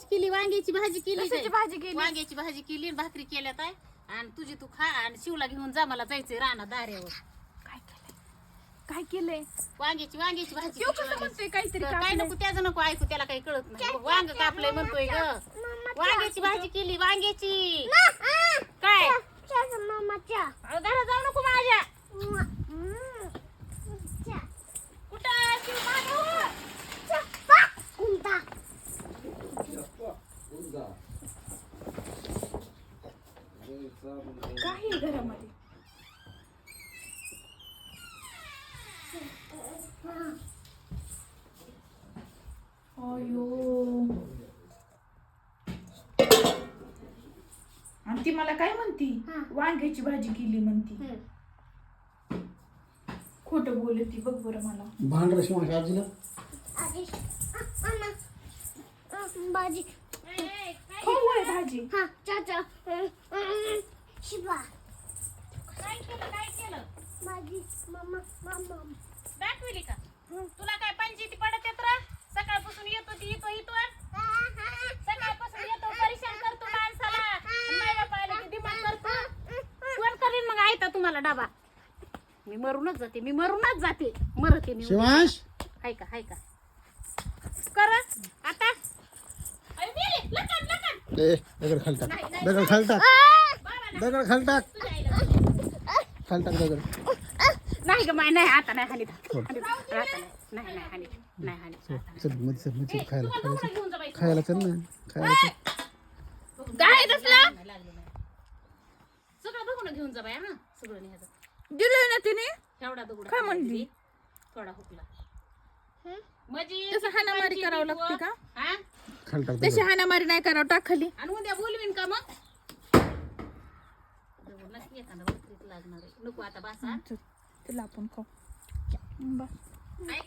केली वांग्याची भाजी केली कशाची भाजी केली? वांग्याची भाजी केली आणि भाकरी केल्या ताय आणि तुझी तू खा आणि शिवला घेऊन जा मला जायचंय रानात दाऱ्यावर. काय केलंय? वांग्याची भाजी शिव कसं म्हणतोय काहीतरी काय कापलंय? नको त्याचं नको ऐकू त्याला काही कळत नाही वांग कापलंय म्हणतोय ग वांग्याची भाजी केली वांग्याची काय अहो, घरात जाऊ नको माझ्या कुठं शिव मागं? काय आहे घरामध्ये? अयो आणि ती मला काय म्हणती वांग्याची भाजी केली म्हणती खोटं बोलती बघ बरं मला भांडरशी माझ्या आजीला भाजी खाऊ आहे भाजी हा चाचा शिवा काय केलं माझी मम्मा मम्मा दाखविली का तुला काय पंचायती पडत येत रा सकाळपासून येतो ती इथं सकाळपासून येतो परेशान करतो माणसाला नाही बापा आलं की दिमाग करतो कोण करीन मग आहे तुम्हाला डबा मी मरूनच जाते मरते मी शिवांश हाय का कर आता अरे मेले, लटक. ए दगड खाली टाक दगड खाली टाक दगड खाली टाक खाली टाक दगड नाही ग माय नाही आता नाही हानीत नाही हानीत चल मध्ये चल मध्ये खायला तुला घेऊन जा बाई खायला चल ना खायला चल काय तसलं सगळं बघून घेऊन जा बाई हा सगळं न्यायचं दिलंय ना तिने एवढा दगड काय म्हणली? थोडा हुकला म्हणजे तसं हाणामारी करावं लागते का? हा खाली टाक तशी दगड हाणामारी नाही करावं टाक खाली आणि उद्या बोलवीन का मग नक्की एखादा भाकरीत लागणार आहे नको आता बासा चल, तिला आपण खाऊ बस ऐका